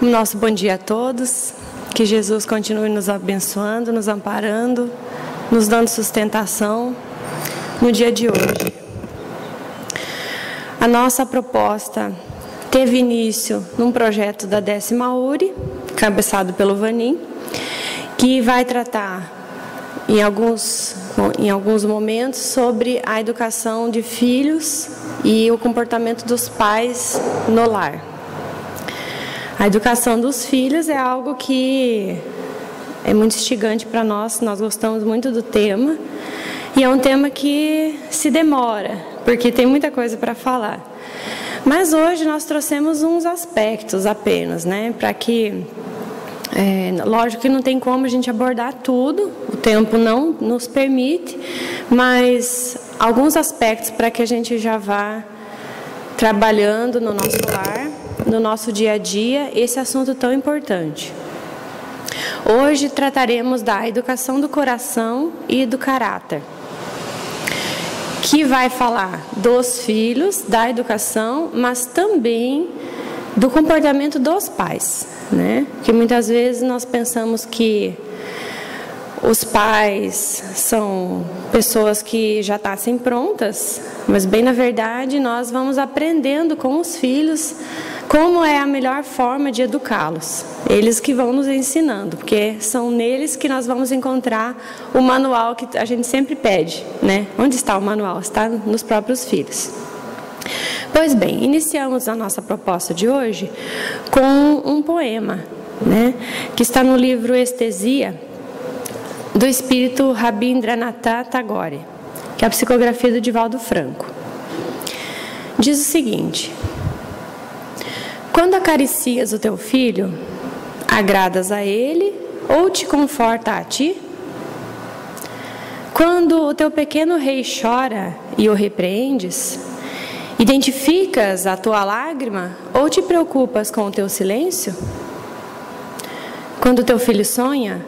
Nosso bom dia a todos. Que Jesus continue nos abençoando, nos amparando, nos dando sustentação no dia de hoje. A nossa proposta teve início num projeto da 10ª URI, cabeçado pelo Vanim, que vai tratar em alguns momentos sobre a educação de filhos e o comportamento dos pais no lar. A educação dos filhos é algo que é muito instigante para nós gostamos muito do tema, e é um tema que se demora, porque tem muita coisa para falar. Mas hoje nós trouxemos uns aspectos apenas, para que, lógico que não tem como a gente abordar tudo, o tempo não nos permite, mas alguns aspectos para que a gente já vá trabalhando no nosso lar, no nosso dia a dia, esse assunto tão importante. Hoje trataremos da educação do coração e do caráter, que vai falar dos filhos, da educação, mas também do comportamento dos pais, Porque muitas vezes nós pensamos que os pais são pessoas que já nascem prontas, mas bem na verdade nós vamos aprendendo com os filhos como é a melhor forma de educá-los. Eles que vão nos ensinando, porque são neles que nós vamos encontrar o manual que a gente sempre pede, Onde está o manual? Está nos próprios filhos. Pois bem, iniciamos a nossa proposta de hoje com um poema, que está no livro Estesia, do espírito Rabindranath Tagore, que é a psicografia do Divaldo Franco. Diz o seguinte: quando acaricias o teu filho, agradas a ele ou te conforta a ti? Quando o teu pequeno rei chora e o repreendes, identificas a tua lágrima ou te preocupas com o teu silêncio? Quando o teu filho sonha,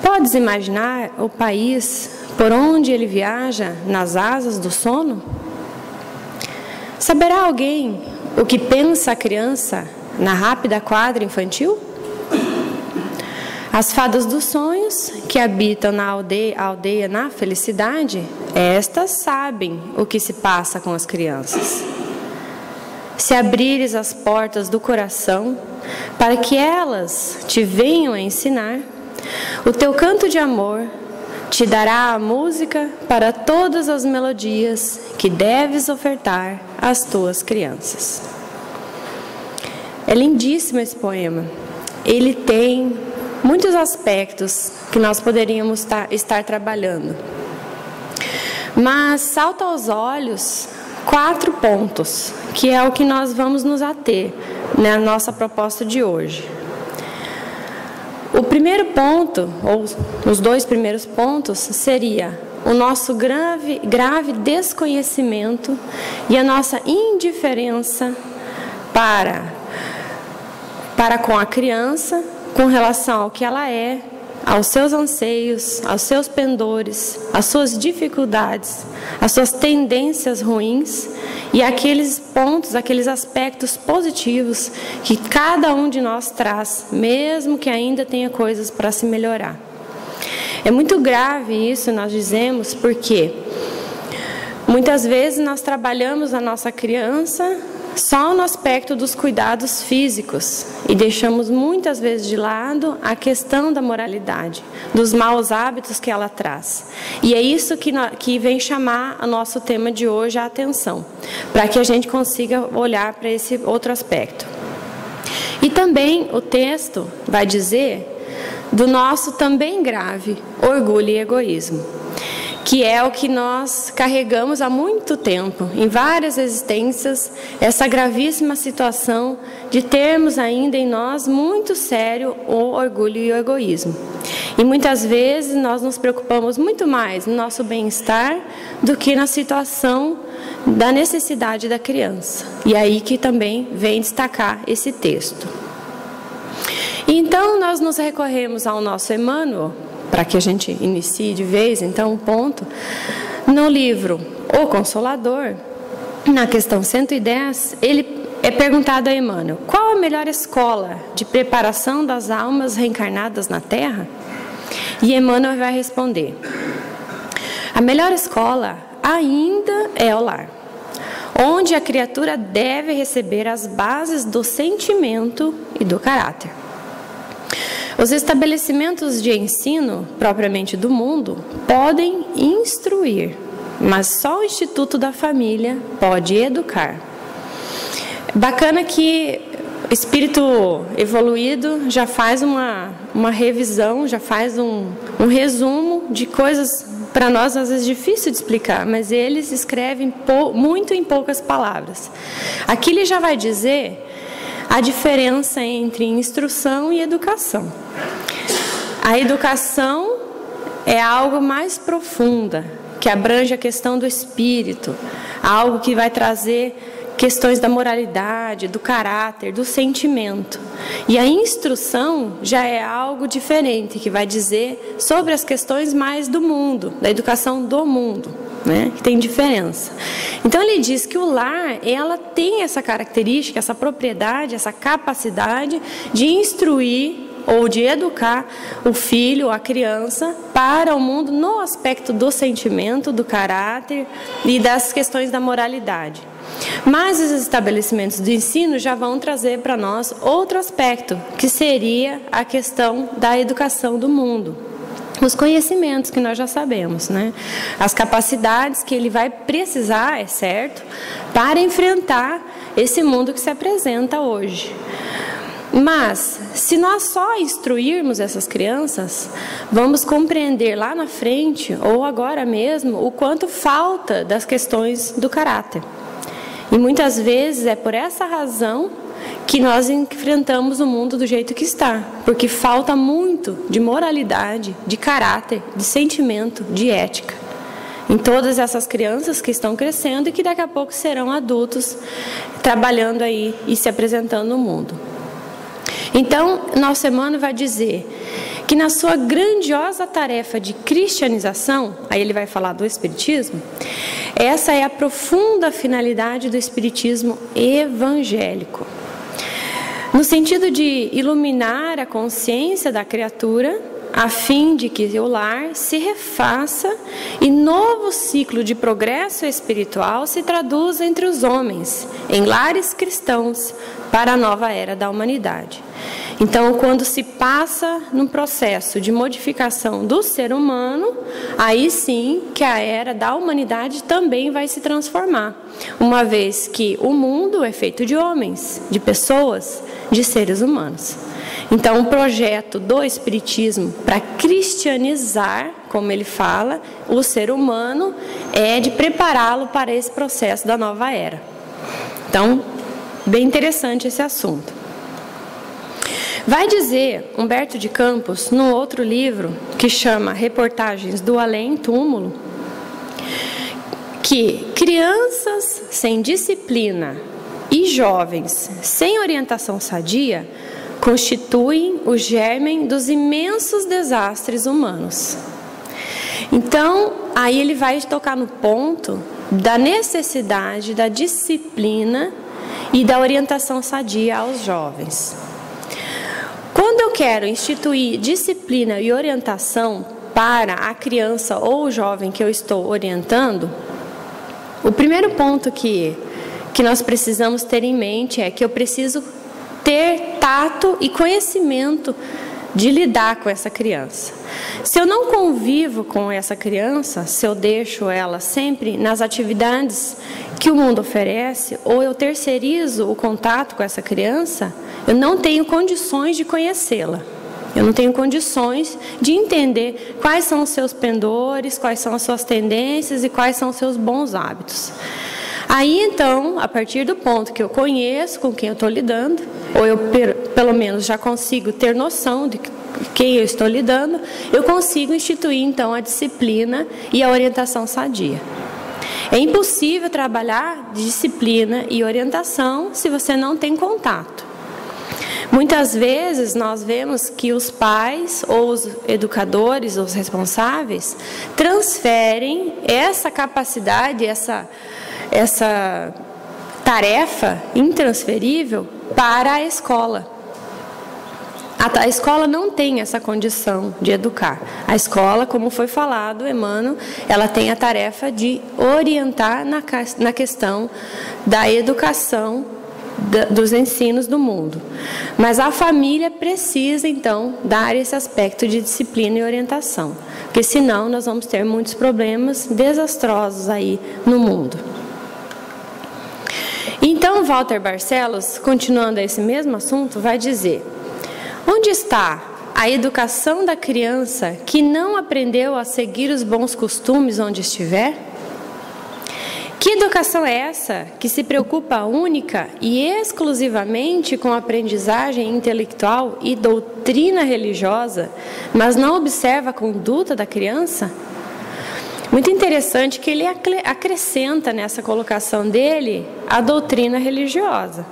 podes imaginar o país por onde ele viaja nas asas do sono? Saberá alguém o que pensa a criança na rápida quadra infantil? As fadas dos sonhos, que habitam na aldeia na felicidade, estas sabem o que se passa com as crianças. Se abrires as portas do coração para que elas te venham a ensinar, o teu canto de amor te dará a música para todas as melodias que deves ofertar às tuas crianças. É lindíssimo esse poema. Ele tem muitos aspectos que nós poderíamos estar trabalhando. Mas salta aos olhos 4 pontos, que é o que nós vamos nos ater na nossa proposta de hoje. O primeiro ponto, ou os 2 primeiros pontos, seria o nosso grave desconhecimento e a nossa indiferença para com a criança, com relação ao que ela é, aos seus anseios, aos seus pendores, às suas dificuldades, às suas tendências ruins e aqueles pontos, aqueles aspectos positivos que cada um de nós traz, mesmo que ainda tenha coisas para se melhorar. É muito grave isso, nós dizemos, porque muitas vezes nós trabalhamos a nossa criança só no aspecto dos cuidados físicos e deixamos muitas vezes de lado a questão da moralidade, dos maus hábitos que ela traz. E é isso que vem chamar o nosso tema de hoje a atenção, para que a gente consiga olhar para esse outro aspecto. E também o texto vai dizer do nosso também grave orgulho e egoísmo, que é o que nós carregamos há muito tempo, em várias existências, essa gravíssima situação de termos ainda em nós muito sério o orgulho e o egoísmo. E muitas vezes nós nos preocupamos muito mais no nosso bem-estar do que na situação da necessidade da criança. E aí que também vem destacar esse texto. Então nós nos recorremos ao nosso Emmanuel, para que a gente inicie de vez, então, um ponto, no livro O Consolador, na questão 110, ele é perguntado a Emmanuel: qual a melhor escola de preparação das almas reencarnadas na Terra? E Emmanuel vai responder: a melhor escola ainda é o lar, onde a criatura deve receber as bases do sentimento e do caráter. Os estabelecimentos de ensino, propriamente do mundo, podem instruir, mas só o Instituto da Família pode educar. Bacana que o espírito evoluído já faz uma revisão, já faz um resumo de coisas para nós às vezes difícil de explicar, mas eles escrevem muito em poucas palavras. Aqui ele já vai dizer a diferença entre instrução e educação. A educação é algo mais profunda, que abrange a questão do espírito, algo que vai trazer questões da moralidade, do caráter, do sentimento. E a instrução já é algo diferente, que vai dizer sobre as questões mais do mundo, da educação do mundo, né? Que tem diferença. Então ele diz que o lar, ela tem essa característica, essa propriedade, essa capacidade de instruir ou de educar o filho, a criança, para o mundo no aspecto do sentimento, do caráter e das questões da moralidade. Mas os estabelecimentos de ensino já vão trazer para nós outro aspecto, que seria a questão da educação do mundo. Os conhecimentos que nós já sabemos, né? As capacidades que ele vai precisar, é certo, para enfrentar esse mundo que se apresenta hoje. Mas, se nós só instruirmos essas crianças, vamos compreender lá na frente, ou agora mesmo, o quanto falta das questões do caráter. E muitas vezes é por essa razão que nós enfrentamos o mundo do jeito que está, porque falta muito de moralidade, de caráter, de sentimento, de ética em todas essas crianças que estão crescendo e que daqui a pouco serão adultos trabalhando aí e se apresentando no mundo. Então, nosso Emmanuel vai dizer que na sua grandiosa tarefa de cristianização, aí ele vai falar do Espiritismo, essa é a profunda finalidade do Espiritismo evangélico. No sentido de iluminar a consciência da criatura, a fim de que o lar se refaça e novo ciclo de progresso espiritual se traduza entre os homens, em lares cristãos, para a nova era da humanidade. Então, quando se passa num processo de modificação do ser humano, aí sim que a era da humanidade também vai se transformar, uma vez que o mundo é feito de homens, de pessoas, de seres humanos. Então, o projeto do Espiritismo para cristianizar, como ele fala, o ser humano é de prepará-lo para esse processo da nova era. Então, bem interessante esse assunto. Vai dizer Humberto de Campos, num outro livro que chama Reportagens do Além-Túmulo, que crianças sem disciplina e jovens sem orientação sadia constituem o germen dos imensos desastres humanos. Então, aí ele vai tocar no ponto da necessidade da disciplina e da orientação sadia aos jovens. Quando eu quero instituir disciplina e orientação para a criança ou o jovem que eu estou orientando, o primeiro ponto que nós precisamos ter em mente é que eu preciso ter tato e conhecimento de lidar com essa criança. Se eu não convivo com essa criança, se eu deixo ela sempre nas atividades que o mundo oferece, ou eu terceirizo o contato com essa criança, eu não tenho condições de conhecê-la. Eu não tenho condições de entender quais são os seus pendores, quais são as suas tendências e quais são os seus bons hábitos. Aí, então, a partir do ponto que eu conheço com quem eu estou lidando, ou eu pelo menos já consigo ter noção de quem eu estou lidando, eu consigo instituir, então, a disciplina e a orientação sadia. É impossível trabalhar disciplina e orientação se você não tem contato. Muitas vezes nós vemos que os pais ou os educadores, os responsáveis, transferem essa capacidade, essa tarefa intransferível para a escola. A escola não tem essa condição de educar. A escola, como foi falado, Emmanuel, ela tem a tarefa de orientar na questão da educação dos ensinos do mundo. Mas a família precisa, então, dar esse aspecto de disciplina e orientação, porque senão nós vamos ter muitos problemas desastrosos aí no mundo. Então, Walter Barcelos, continuando esse mesmo assunto, vai dizer: onde está a educação da criança que não aprendeu a seguir os bons costumes onde estiver? Que educação é essa que se preocupa única e exclusivamente com a aprendizagem intelectual e doutrina religiosa, mas não observa a conduta da criança? Muito interessante que ele acrescenta nessa colocação dele a doutrina religiosa.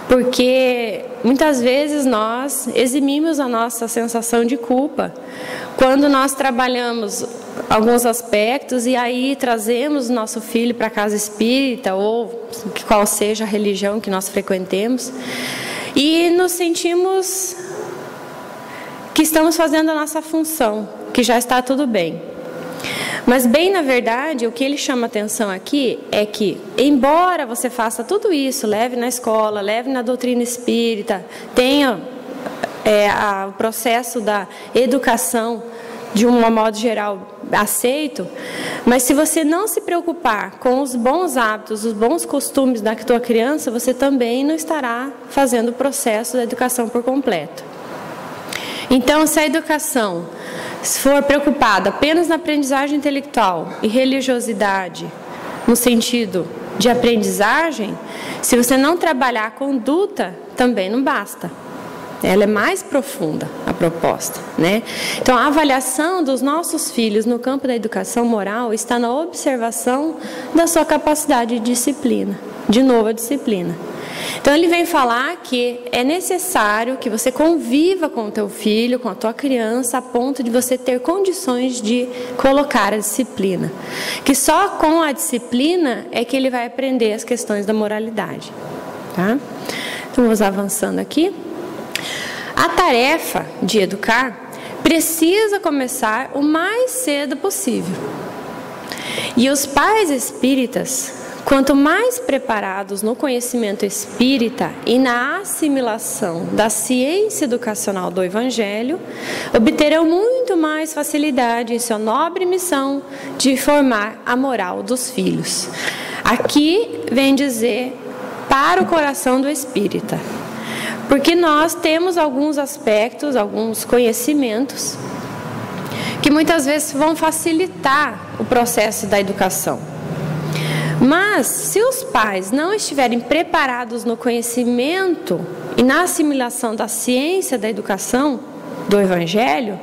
Porque muitas vezes nós eximimos a nossa sensação de culpa quando nós trabalhamos alguns aspectos e aí trazemos o nosso filho para a casa espírita ou qual seja a religião que nós frequentemos e nos sentimos que estamos fazendo a nossa função, que já está tudo bem. Mas bem na verdade, o que ele chama atenção aqui é que, embora você faça tudo isso, leve na escola, leve na doutrina espírita, tenha o processo da educação de um modo geral aceito, mas se você não se preocupar com os bons hábitos, os bons costumes da tua criança, você também não estará fazendo o processo da educação por completo. Então, se a educação for preocupada apenas na aprendizagem intelectual e religiosidade, no sentido de aprendizagem, se você não trabalhar a conduta, também não basta. Ela é mais profunda, a proposta, né? Então, a avaliação dos nossos filhos no campo da educação moral está na observação da sua capacidade de disciplina. De novo, a disciplina. Então, ele vem falar que é necessário que você conviva com o teu filho, com a tua criança, a ponto de você ter condições de colocar a disciplina. Que só com a disciplina é que ele vai aprender as questões da moralidade. Tá? Então, vamos avançando aqui. A tarefa de educar precisa começar o mais cedo possível. E os pais espíritas, quanto mais preparados no conhecimento espírita e na assimilação da ciência educacional do Evangelho, obterão muito mais facilidade em sua nobre missão de formar a moral dos filhos. Aqui vem dizer para o coração do espírita, porque nós temos alguns aspectos, alguns conhecimentos que muitas vezes vão facilitar o processo da educação. Mas, se os pais não estiverem preparados no conhecimento e na assimilação da ciência da educação do Evangelho,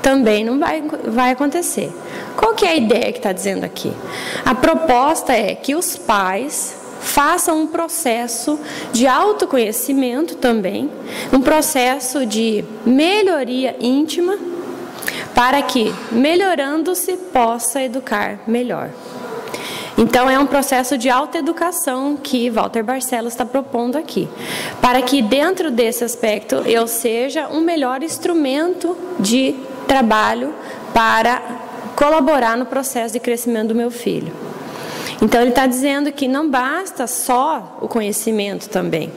também não vai acontecer. Qual que é a ideia que está dizendo aqui? A proposta é que os pais façam um processo de autoconhecimento também, um processo de melhoria íntima, para que, melhorando-se, possa educar melhor. Então, é um processo de autoeducação que Walter Barcelos está propondo aqui, para que dentro desse aspecto eu seja um melhor instrumento de trabalho para colaborar no processo de crescimento do meu filho. Então, ele está dizendo que não basta só o conhecimento também,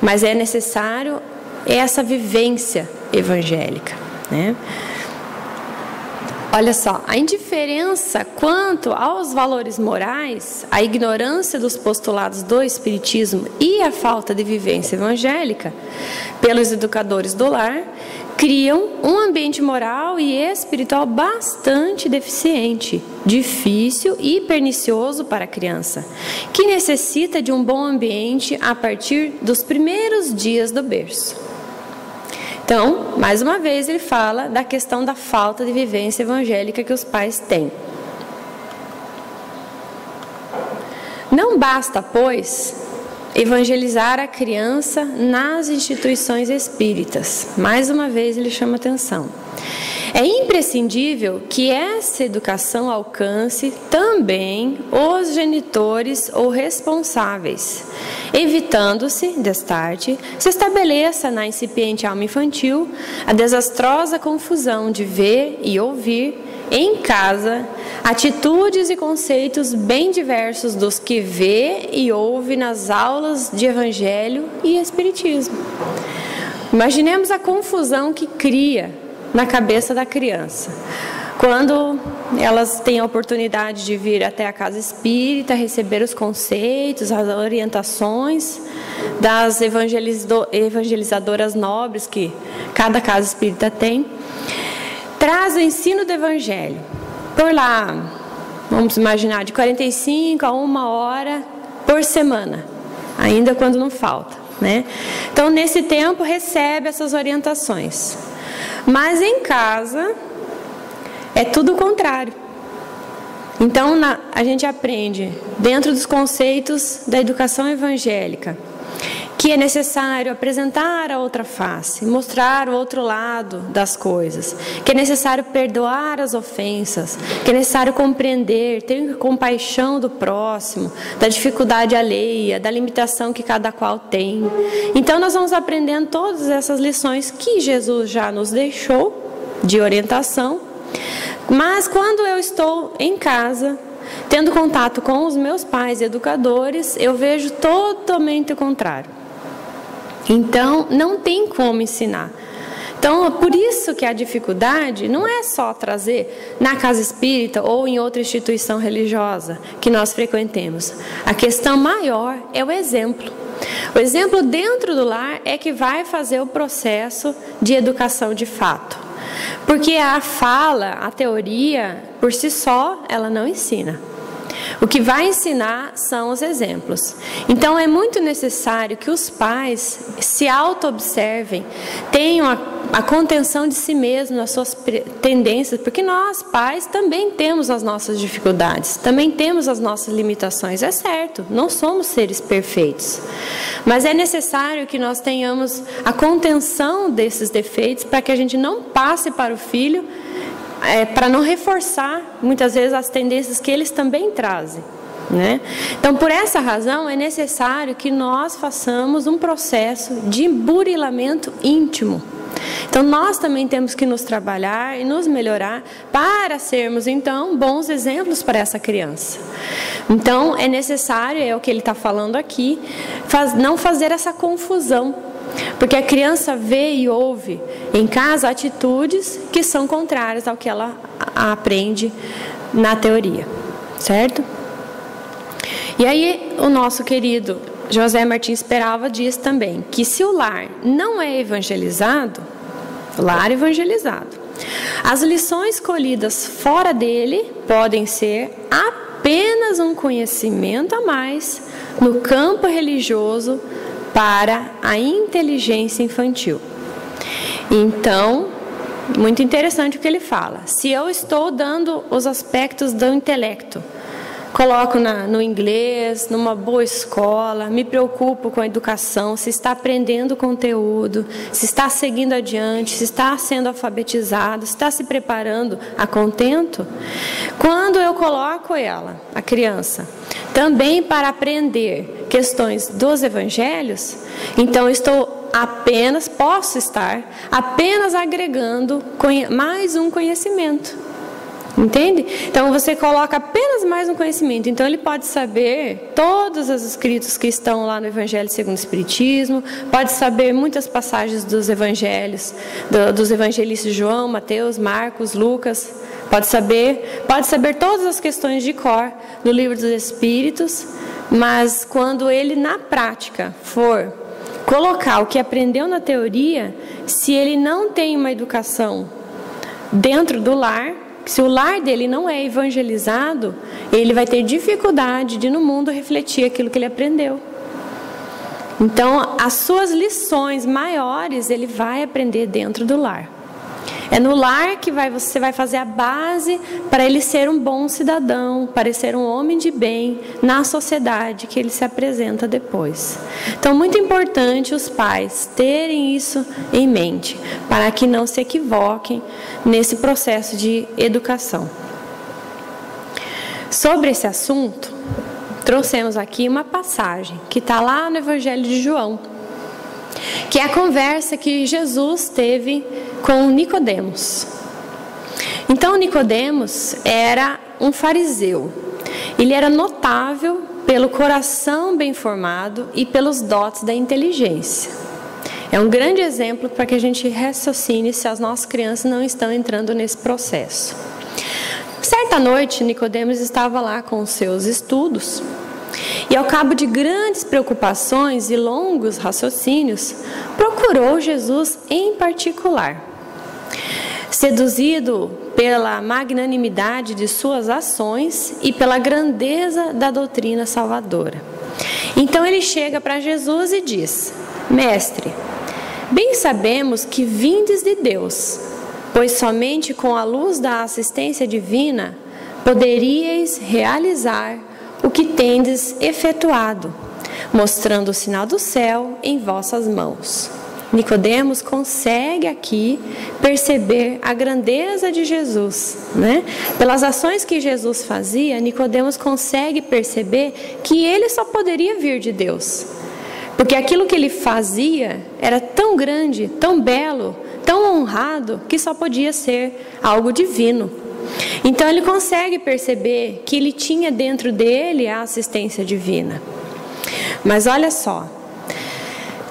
mas é necessário essa vivência evangélica, né? Olha só, a indiferença quanto aos valores morais, a ignorância dos postulados do Espiritismo e a falta de vivência evangélica pelos educadores do lar criam um ambiente moral e espiritual bastante deficiente, difícil e pernicioso para a criança, que necessita de um bom ambiente a partir dos primeiros dias do berço. Então, mais uma vez, ele fala da questão da falta de vivência evangélica que os pais têm. Não basta, pois, evangelizar a criança nas instituições espíritas. Mais uma vez ele chama atenção. É imprescindível que essa educação alcance também os genitores ou responsáveis, evitando-se, destarte, se estabeleça na incipiente alma infantil a desastrosa confusão de ver e ouvir em casa atitudes e conceitos bem diversos dos que vê e ouve nas aulas de Evangelho e Espiritismo. Imaginemos a confusão que cria na cabeça da criança quando elas têm a oportunidade de vir até a casa espírita, receber os conceitos, as orientações das evangelizadoras nobres que cada casa espírita tem. Traz o ensino do Evangelho por lá, vamos imaginar, de 45 a 1 hora por semana, ainda quando não falta, né? Então, nesse tempo, recebe essas orientações. Mas em casa, é tudo o contrário. Então, a gente aprende, dentro dos conceitos da educação evangélica, que é necessário apresentar a outra face, mostrar o outro lado das coisas, que é necessário perdoar as ofensas, que é necessário compreender, ter compaixão do próximo, da dificuldade alheia, da limitação que cada qual tem. Então nós vamos aprendendo todas essas lições que Jesus já nos deixou de orientação, mas quando eu estou em casa, tendo contato com os meus pais educadores, eu vejo totalmente o contrário. Então, não tem como ensinar. Então, por isso que a dificuldade não é só trazer na casa espírita ou em outra instituição religiosa que nós frequentemos. A questão maior é o exemplo. O exemplo dentro do lar é que vai fazer o processo de educação de fato. Porque a fala, a teoria, por si só, ela não ensina. O que vai ensinar são os exemplos. Então é muito necessário que os pais se auto-observem, tenham a contenção de si mesmos, as suas tendências, porque nós, pais, também temos as nossas dificuldades, também temos as nossas limitações, é certo, não somos seres perfeitos. Mas é necessário que nós tenhamos a contenção desses defeitos para que a gente não passe para o filho, para não reforçar, muitas vezes, as tendências que eles também trazem, né? Então, por essa razão, é necessário que nós façamos um processo de burilamento íntimo. Então, nós também temos que nos trabalhar e nos melhorar para sermos, então, bons exemplos para essa criança. Então, é necessário, é o que ele está falando aqui, não fazer essa confusão. Porque a criança vê e ouve em casa atitudes que são contrárias ao que ela aprende na teoria, certo? E aí o nosso querido José Martins Peralva diz também que se o lar não é evangelizado, as lições colhidas fora dele podem ser apenas um conhecimento a mais no campo religioso para a inteligência infantil. Então, muito interessante o que ele fala. Se eu estou dando os aspectos do intelecto, coloco no inglês, numa boa escola, me preocupo com a educação, se está aprendendo conteúdo, se está seguindo adiante, se está sendo alfabetizado, se está se preparando a contento, quando eu coloco ela, a criança, também para aprender questões dos evangelhos, então posso estar apenas agregando mais um conhecimento. Entende? Então você coloca apenas mais um conhecimento. Então ele pode saber todos os escritos que estão lá no Evangelho segundo o Espiritismo, pode saber muitas passagens dos evangelhos, dos evangelistas João, Mateus, Marcos, Lucas, pode saber todas as questões de cor no Livro dos Espíritos, mas quando ele na prática for colocar o que aprendeu na teoria, se ele não tem uma educação dentro do lar, se o lar dele não é evangelizado, ele vai ter dificuldade de no mundo refletir aquilo que ele aprendeu. Então, as suas lições maiores ele vai aprender dentro do lar. É no lar que você vai fazer a base para ele ser um bom cidadão, para ele ser um homem de bem na sociedade que ele se apresenta depois. Então, muito importante os pais terem isso em mente, para que não se equivoquem nesse processo de educação. Sobre esse assunto, trouxemos aqui uma passagem que está lá no Evangelho de João, que é a conversa que Jesus teve com Nicodemos. Então, Nicodemos era um fariseu. Ele era notável pelo coração bem formado e pelos dotes da inteligência. É um grande exemplo para que a gente raciocine se as nossas crianças não estão entrando nesse processo. Certa noite, Nicodemos estava lá com os seus estudos e, ao cabo de grandes preocupações e longos raciocínios, procurou Jesus em particular. Seduzido pela magnanimidade de suas ações e pela grandeza da doutrina salvadora. Então ele chega para Jesus e diz: Mestre, bem sabemos que vindes de Deus, pois somente com a luz da assistência divina poderíeis realizar o que tendes efetuado, mostrando o sinal do céu em vossas mãos. Nicodemos consegue aqui perceber a grandeza de Jesus, né? Pelas ações que Jesus fazia, Nicodemos consegue perceber que ele só poderia vir de Deus, porque aquilo que ele fazia era tão grande, tão belo, tão honrado, que só podia ser algo divino. Então ele consegue perceber que ele tinha dentro dele a assistência divina. Mas olha só,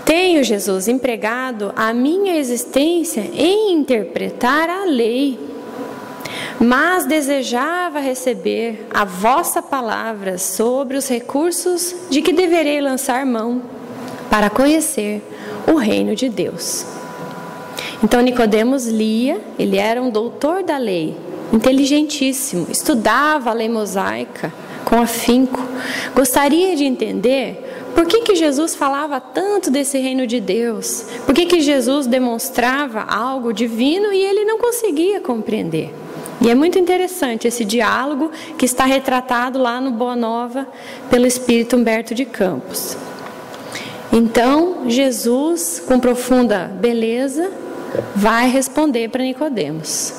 tenho, Jesus, empregado a minha existência em interpretar a lei, mas desejava receber a vossa palavra sobre os recursos de que deverei lançar mão para conhecer o reino de Deus. Então Nicodemos lia, ele era um doutor da lei, inteligentíssimo, estudava a lei mosaica com afinco, gostaria de entender por que Jesus falava tanto desse reino de Deus, por que Jesus demonstrava algo divino e ele não conseguia compreender. E é muito interessante esse diálogo que está retratado lá no Boa Nova pelo Espírito Humberto de Campos. Então Jesus, com profunda beleza, vai responder para Nicodemos.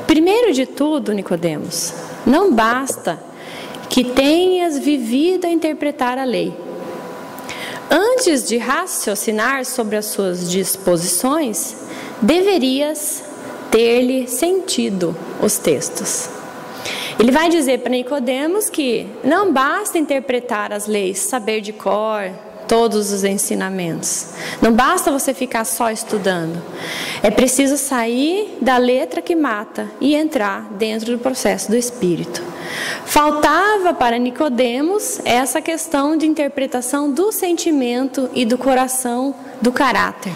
Primeiro de tudo, Nicodemos, não basta que tenhas vivido a interpretar a lei. Antes de raciocinar sobre as suas disposições, deverias ter-lhe sentido os textos. Ele vai dizer para Nicodemos que não basta interpretar as leis, saber de cor todos os ensinamentos. Não basta você ficar só estudando. É preciso sair da letra que mata e entrar dentro do processo do Espírito. Faltava para Nicodemos essa questão de interpretação do sentimento e do coração, do caráter.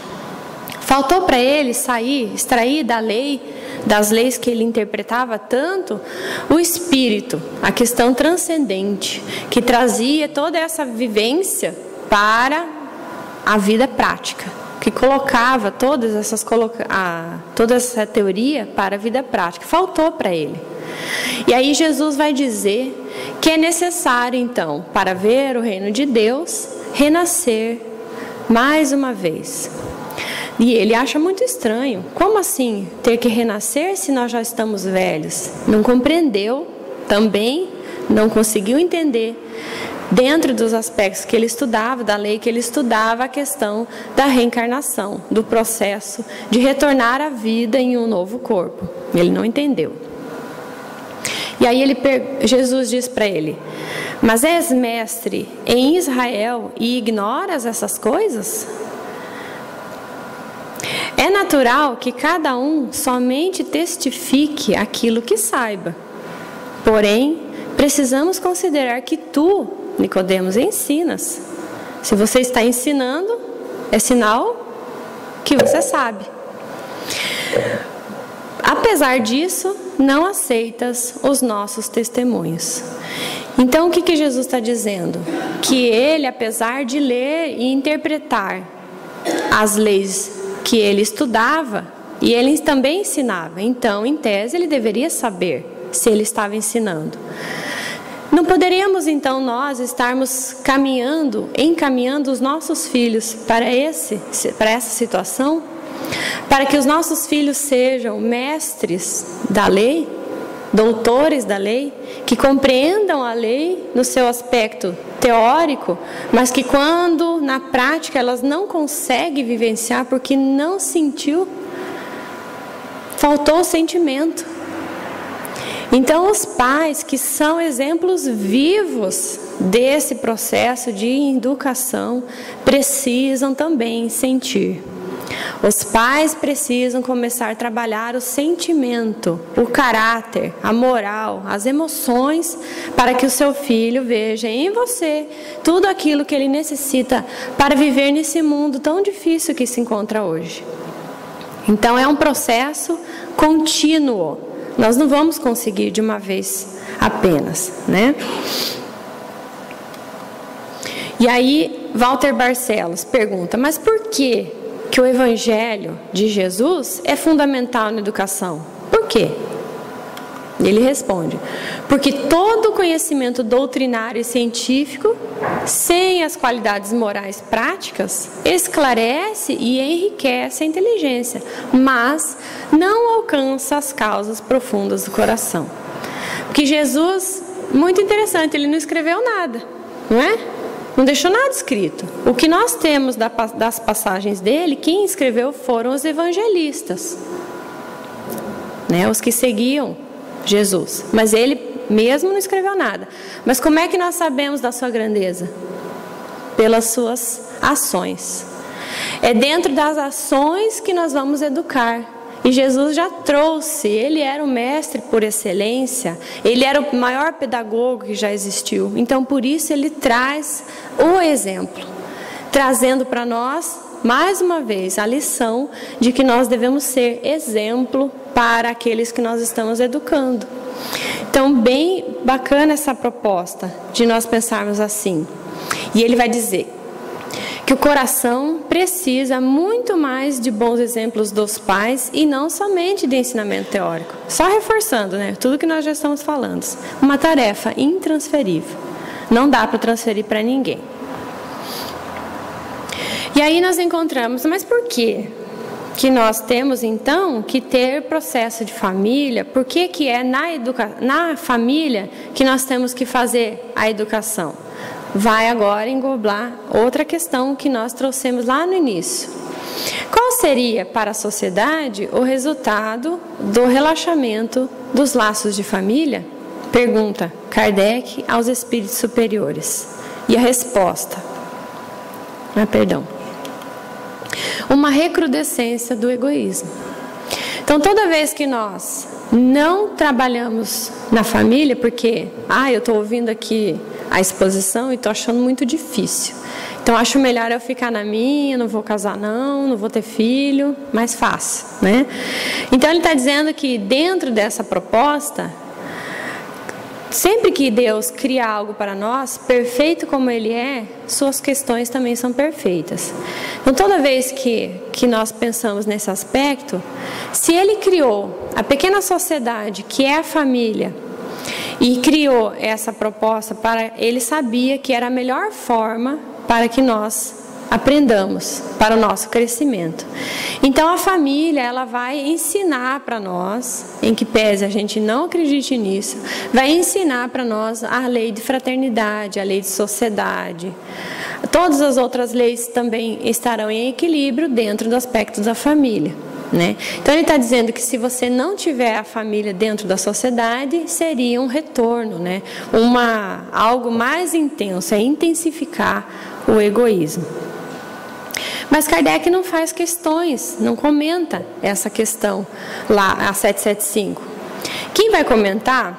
Faltou para ele extrair da lei, das leis que ele interpretava tanto, o espírito, a questão transcendente, que trazia toda essa vivência para a vida prática, que colocava toda essa teoria para a vida prática. Faltou para ele. E aí Jesus vai dizer que é necessário, então, para ver o reino de Deus, renascer mais uma vez. E ele acha muito estranho. Como assim ter que renascer se nós já estamos velhos? Não compreendeu também, não conseguiu entender, dentro dos aspectos que ele estudava, da lei que ele estudava, a questão da reencarnação, do processo de retornar à vida em um novo corpo. Ele não entendeu. E aí Jesus diz para ele: mas és mestre em Israel e ignoras essas coisas? É natural que cada um somente testifique aquilo que saiba. Porém, precisamos considerar que tu, Nicodemos, ensinas. Se você está ensinando, é sinal que você sabe. Apesar disso, não aceitas os nossos testemunhos. Então, o que Jesus está dizendo? Que ele, apesar de ler e interpretar as leis que ele estudava, E ele também ensinava. Então, em tese, ele deveria saber se ele estava ensinando. Não poderíamos, então, nós estarmos encaminhando os nossos filhos para essa situação? Para que os nossos filhos sejam mestres da lei, doutores da lei, que compreendam a lei no seu aspecto teórico, mas que quando na prática elas não conseguem vivenciar porque não sentiu, faltou o sentimento. Então os pais que são exemplos vivos desse processo de educação precisam também sentir. Os pais precisam começar a trabalhar o sentimento, o caráter, a moral, as emoções, para que o seu filho veja em você tudo aquilo que ele necessita para viver nesse mundo tão difícil que se encontra hoje. Então é um processo contínuo. Nós não vamos conseguir de uma vez apenas, né? E aí Walter Barcelos pergunta, mas por que o Evangelho de Jesus é fundamental na educação? Por quê? Ele responde, porque todo conhecimento doutrinário e científico, sem as qualidades morais práticas, esclarece e enriquece a inteligência, mas não alcança as causas profundas do coração. Porque Jesus, muito interessante, ele não escreveu nada, não é? Não deixou nada escrito. O que nós temos das passagens dele, quem escreveu foram os evangelistas, né? Os que seguiam Jesus. Mas ele mesmo não escreveu nada. Mas como é que nós sabemos da sua grandeza? Pelas suas ações. É dentro das ações que nós vamos educar. E Jesus já trouxe, ele era o mestre por excelência, ele era o maior pedagogo que já existiu. Então, por isso, ele traz o exemplo, trazendo para nós, mais uma vez, a lição de que nós devemos ser exemplo para aqueles que nós estamos educando. Então, bem bacana essa proposta de nós pensarmos assim. E ele vai dizer que o coração precisa muito mais de bons exemplos dos pais e não somente de ensinamento teórico. Só reforçando, né? Tudo que nós já estamos falando. Uma tarefa intransferível. Não dá para transferir para ninguém. E aí nós encontramos, mas por quê? Que nós temos então que ter processo de família? Por que é na família que nós temos que fazer a educação? Vai agora englobar outra questão que nós trouxemos lá no início. Qual seria para a sociedade o resultado do relaxamento dos laços de família? Pergunta Kardec aos espíritos superiores. E a resposta, uma recrudescência do egoísmo. Então, toda vez que nós não trabalhamos na família, porque, eu estou ouvindo aqui a exposição e estou achando muito difícil. Então, acho melhor eu ficar na minha, não vou casar não vou ter filho, mais fácil, né? Então, ele está dizendo que dentro dessa proposta, sempre que Deus cria algo para nós, perfeito como Ele é, suas questões também são perfeitas. Então, toda vez que nós pensamos nesse aspecto, se Ele criou a pequena sociedade, que é a família, e criou essa proposta Ele sabia que era a melhor forma para que nós aprendamos, para o nosso crescimento. Então a família, ela vai ensinar para nós, em que pese a gente não acredite nisso, vai ensinar para nós a lei de fraternidade, a lei de sociedade. Todas as outras leis também estarão em equilíbrio dentro do aspecto da família, né? Então ele está dizendo que se você não tiver a família dentro da sociedade, seria um retorno, né? Algo mais intenso, é intensificar o egoísmo. Mas Kardec não faz questões, não comenta essa questão lá, a 775. Quem vai comentar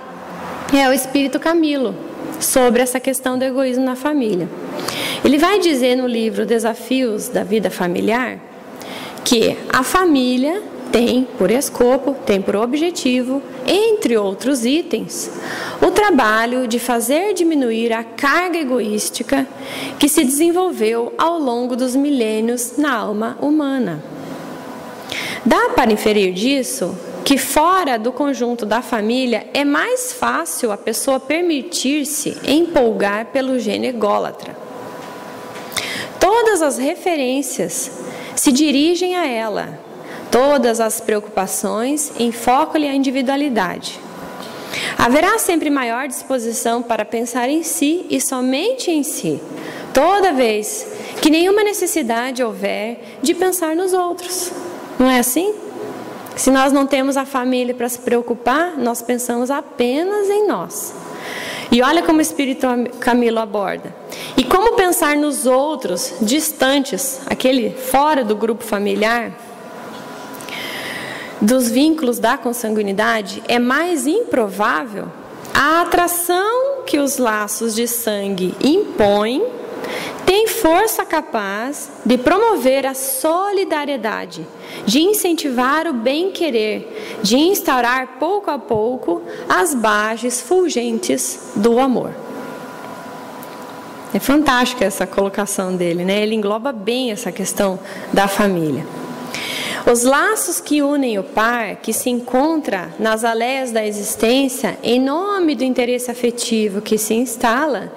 é o Espírito Camilo, sobre essa questão do egoísmo na família. Ele vai dizer no livro Desafios da Vida Familiar, que a família tem por escopo, tem por objetivo, entre outros itens, o trabalho de fazer diminuir a carga egoística que se desenvolveu ao longo dos milênios na alma humana. Dá para inferir disso que fora do conjunto da família é mais fácil a pessoa permitir-se empolgar pelo gênio ególatra. Todas as referências se dirigem a ela, todas as preocupações enfocam-lhe a individualidade. Haverá sempre maior disposição para pensar em si e somente em si, toda vez que nenhuma necessidade houver de pensar nos outros. Não é assim? Se nós não temos a família para se preocupar, nós pensamos apenas em nós. E olha como o Espírito Camilo aborda. E como pensar nos outros, distantes, aquele fora do grupo familiar, dos vínculos da consanguinidade, é mais improvável a atração que os laços de sangue impõem tem força capaz de promover a solidariedade, de incentivar o bem-querer, de instaurar pouco a pouco as bases fulgentes do amor. É fantástica essa colocação dele, né? Ele engloba bem essa questão da família. Os laços que unem o par, que se encontra nas aleias da existência, em nome do interesse afetivo que se instala,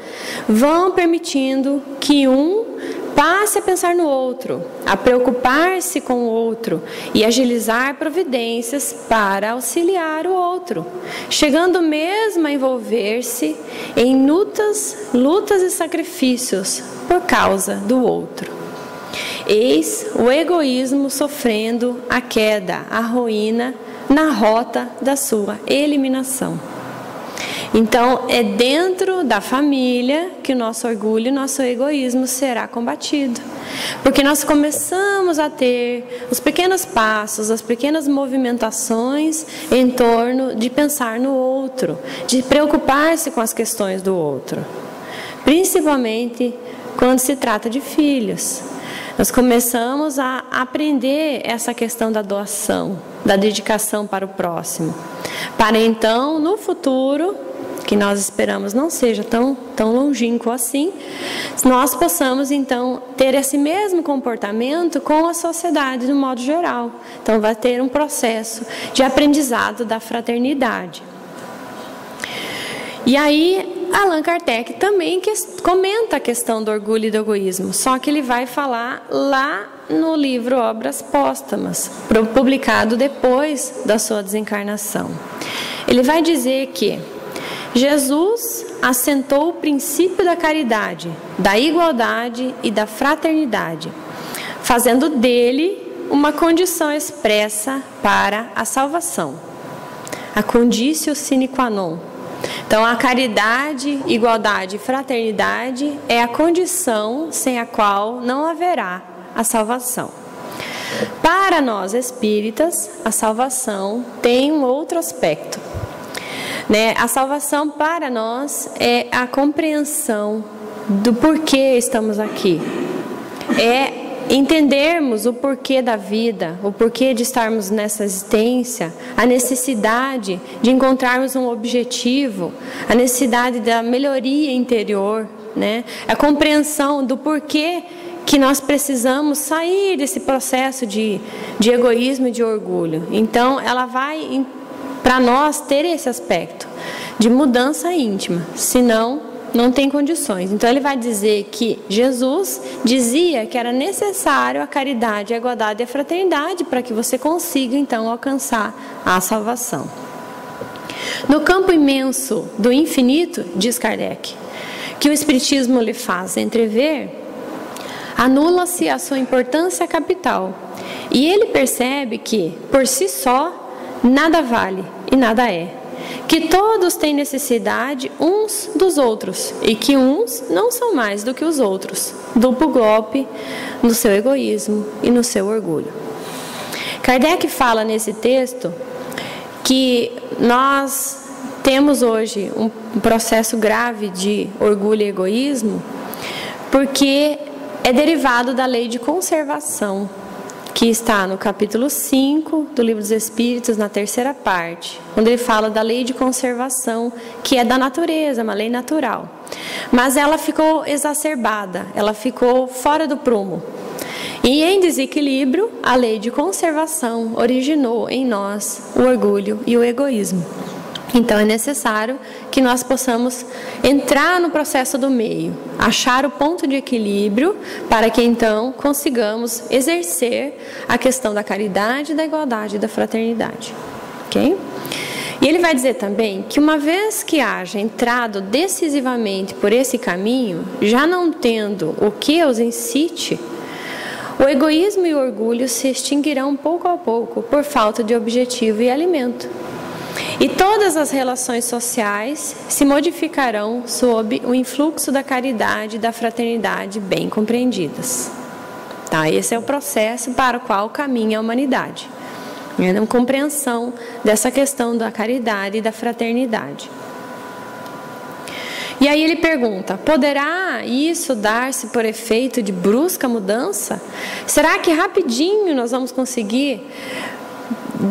vão permitindo que um passe a pensar no outro, a preocupar-se com o outro e agilizar providências para auxiliar o outro, chegando mesmo a envolver-se em lutas e sacrifícios por causa do outro. Eis o egoísmo sofrendo a queda, a ruína na rota da sua eliminação. Então, é dentro da família que o nosso orgulho e o nosso egoísmo será combatido. Porque nós começamos a ter os pequenos passos, as pequenas movimentações em torno de pensar no outro, de preocupar-se com as questões do outro. Principalmente quando se trata de filhos. Nós começamos a aprender essa questão da doação, da dedicação para o próximo. Para então, no futuro, que nós esperamos não seja tão longínquo assim, nós possamos então ter esse mesmo comportamento com a sociedade de um modo geral. Então vai ter um processo de aprendizado da fraternidade. E aí, Allan Kardec também comenta a questão do orgulho e do egoísmo, só que ele vai falar lá no livro Obras Póstumas, publicado depois da sua desencarnação. Ele vai dizer que Jesus assentou o princípio da caridade, da igualdade e da fraternidade, fazendo dele uma condição expressa para a salvação, a conditio sine qua non. Então, a caridade, igualdade e fraternidade é a condição sem a qual não haverá a salvação. Para nós espíritas, a salvação tem um outro aspecto, né? A salvação para nós é a compreensão do porquê estamos aqui. É entendermos o porquê da vida, o porquê de estarmos nessa existência, a necessidade de encontrarmos um objetivo, a necessidade da melhoria interior, né? A compreensão do porquê que nós precisamos sair desse processo de egoísmo e de orgulho. Então, ela vai, para nós, ter esse aspecto de mudança íntima, senão não tem condições. Então ele vai dizer que Jesus dizia que era necessário a caridade, a igualdade e a fraternidade para que você consiga então alcançar a salvação. No campo imenso do infinito, diz Kardec, que o Espiritismo lhe faz entrever, anula-se a sua importância capital e ele percebe que, por si só, nada vale e nada é. Que todos têm necessidade uns dos outros e que uns não são mais do que os outros, duplo golpe no seu egoísmo e no seu orgulho. Kardec fala nesse texto que nós temos hoje um processo grave de orgulho e egoísmo porque é derivado da lei de conservação, que está no capítulo 5 do Livro dos Espíritos, na terceira parte, onde ele fala da lei de conservação, que é da natureza, uma lei natural. Mas ela ficou exacerbada, ela ficou fora do prumo. E em desequilíbrio, a lei de conservação originou em nós o orgulho e o egoísmo. Então é necessário que nós possamos entrar no processo do meio, achar o ponto de equilíbrio para que então consigamos exercer a questão da caridade, da igualdade e da fraternidade. Ok? E ele vai dizer também que uma vez que haja entrado decisivamente por esse caminho, já não tendo o que os incite, o egoísmo e o orgulho se extinguirão pouco a pouco por falta de objetivo e alimento. E todas as relações sociais se modificarão sob o influxo da caridade e da fraternidade bem compreendidas. Tá? Esse é o processo para o qual caminha a humanidade. É a compreensão dessa questão da caridade e da fraternidade. E aí ele pergunta, poderá isso dar-se por efeito de brusca mudança? Será que rapidinho nós vamos conseguir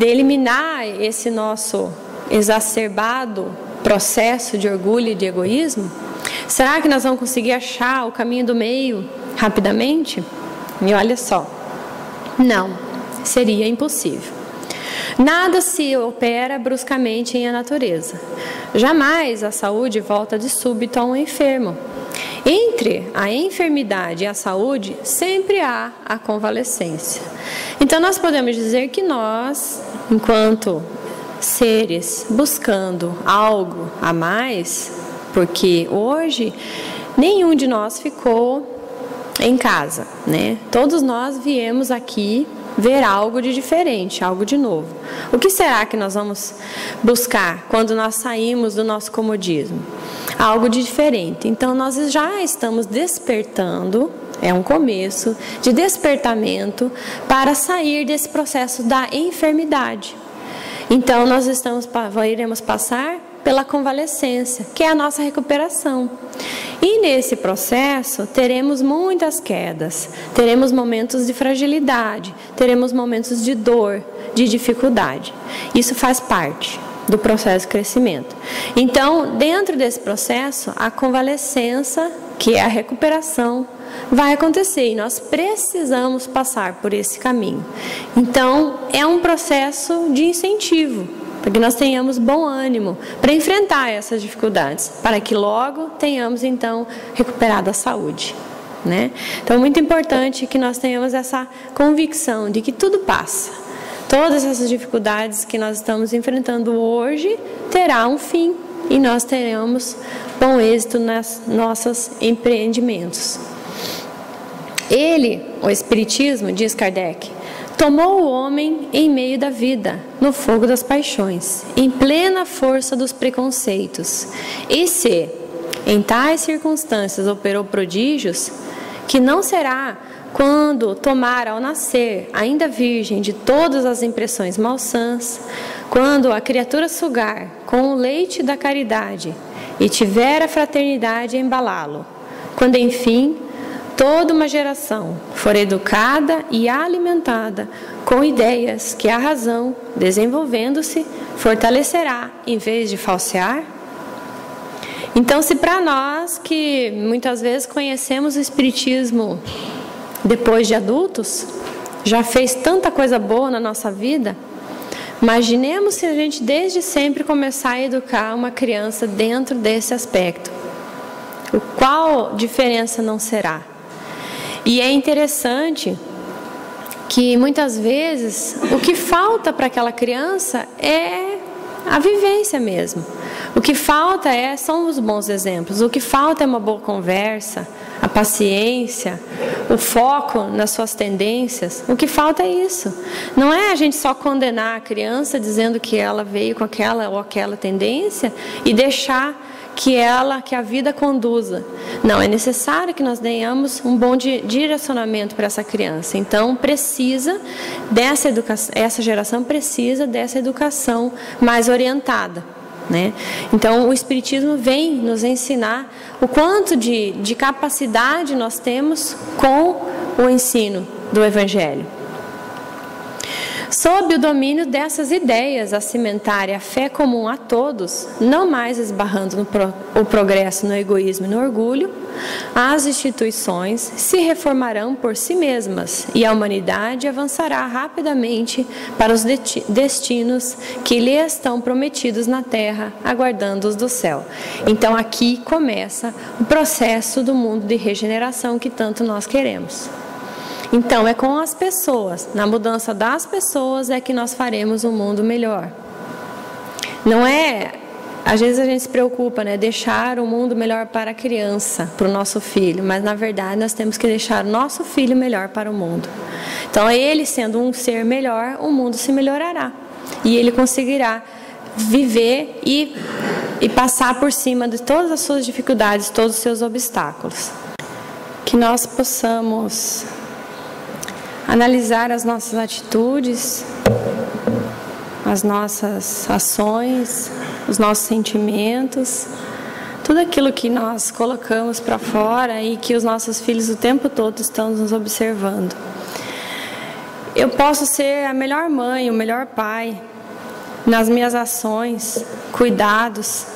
eliminar esse nosso exacerbado processo de orgulho e de egoísmo? Será que nós vamos conseguir achar o caminho do meio rapidamente? E olha só, não, seria impossível. Nada se opera bruscamente em a natureza. Jamais a saúde volta de súbito a um enfermo. Entre a enfermidade e a saúde, sempre há a convalescência. Então nós podemos dizer que nós, enquanto seres buscando algo a mais, porque hoje nenhum de nós ficou em casa, né? Todos nós viemos aqui ver algo de diferente, algo de novo. O que será que nós vamos buscar quando nós saímos do nosso comodismo? Algo de diferente. Então nós já estamos despertando, é um começo de despertamento para sair desse processo da enfermidade. Então nós iremos passar pela convalescência, que é a nossa recuperação. E nesse processo teremos muitas quedas, teremos momentos de fragilidade, teremos momentos de dor, de dificuldade. Isso faz parte do processo de crescimento. Então, dentro desse processo, a convalescença, que é a recuperação, vai acontecer e nós precisamos passar por esse caminho. Então, é um processo de incentivo, para que nós tenhamos bom ânimo para enfrentar essas dificuldades, para que logo tenhamos então recuperado a saúde, né? Então é muito importante que nós tenhamos essa convicção de que tudo passa. Todas essas dificuldades que nós estamos enfrentando hoje terá um fim e nós teremos bom êxito nas nossos empreendimentos. Ele, o Espiritismo, diz Kardec, tomou o homem em meio da vida, no fogo das paixões, em plena força dos preconceitos. E se, em tais circunstâncias, operou prodígios, que não será quando tomar ao nascer, ainda virgem de todas as impressões malsãs, quando a criatura sugar com o leite da caridade e tiver a fraternidade a embalá-lo, quando, enfim, toda uma geração for educada e alimentada com ideias que a razão, desenvolvendo-se, fortalecerá em vez de falsear? Então, se para nós que muitas vezes conhecemos o Espiritismo depois de adultos, já fez tanta coisa boa na nossa vida, imaginemos se a gente desde sempre começar a educar uma criança dentro desse aspecto. Qual diferença não será? E é interessante que muitas vezes o que falta para aquela criança é a vivência mesmo. O que falta são os bons exemplos, o que falta é uma boa conversa, a paciência, o foco nas suas tendências. O que falta é isso. Não é a gente só condenar a criança dizendo que ela veio com aquela ou aquela tendência e deixar que a vida conduza. Não, é necessário que nós tenhamos um bom direcionamento para essa criança. Então, precisa dessa educação, essa geração precisa dessa educação mais orientada, né? Então, o Espiritismo vem nos ensinar o quanto de capacidade nós temos com o ensino do Evangelho. Sob o domínio dessas ideias, a cimentar a fé comum a todos, não mais esbarrando o progresso no egoísmo e no orgulho, as instituições se reformarão por si mesmas e a humanidade avançará rapidamente para os destinos que lhe estão prometidos na terra, aguardando-os do céu. Então aqui começa o processo do mundo de regeneração que tanto nós queremos. Então, é com as pessoas, na mudança das pessoas é que nós faremos um mundo melhor. Não é, às vezes a gente se preocupa, né, deixar o mundo melhor para a criança, para o nosso filho, mas na verdade nós temos que deixar o nosso filho melhor para o mundo. Então, ele sendo um ser melhor, o mundo se melhorará e ele conseguirá viver e passar por cima de todas as suas dificuldades, todos os seus obstáculos. Que nós possamos analisar as nossas atitudes, as nossas ações, os nossos sentimentos, tudo aquilo que nós colocamos para fora e que os nossos filhos o tempo todo estão nos observando. Eu posso ser a melhor mãe, o melhor pai nas minhas ações, cuidados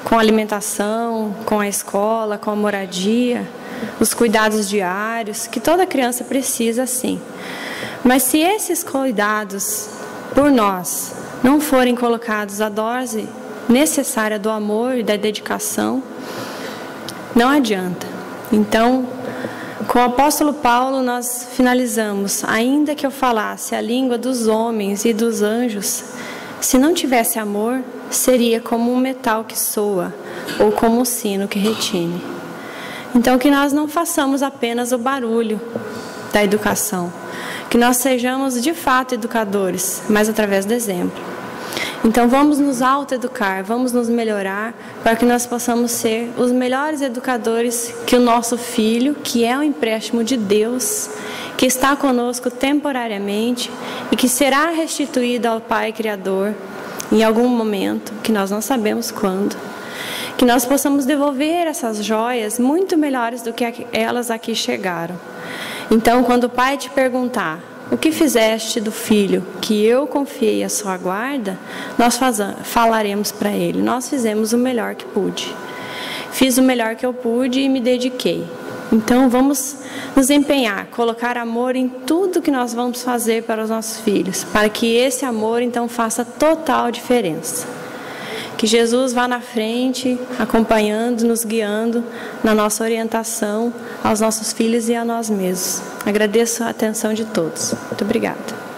com a alimentação, com a escola, com a moradia, os cuidados diários, que toda criança precisa sim. Mas se esses cuidados por nós não forem colocados à dose necessária do amor e da dedicação, não adianta. Então, com o apóstolo Paulo nós finalizamos: ainda que eu falasse a língua dos homens e dos anjos, se não tivesse amor, seria como um metal que soa ou como um sino que retine. Então, que nós não façamos apenas o barulho da educação, que nós sejamos de fato educadores, mas através do exemplo. Então, vamos nos autoeducar, vamos nos melhorar, para que nós possamos ser os melhores educadores que o nosso filho, que é um empréstimo de Deus, que está conosco temporariamente e que será restituído ao Pai Criador em algum momento, que nós não sabemos quando. Que nós possamos devolver essas joias muito melhores do que elas aqui chegaram. Então, quando o pai te perguntar: o que fizeste do filho que eu confiei à sua guarda? Nós falaremos para ele: nós fizemos o melhor que pude. Fiz o melhor que eu pude e me dediquei. Então, vamos nos empenhar, colocar amor em tudo que nós vamos fazer para os nossos filhos, para que esse amor, então, faça total diferença. Que Jesus vá na frente, acompanhando, nos guiando na nossa orientação aos nossos filhos e a nós mesmos. Agradeço a atenção de todos. Muito obrigada.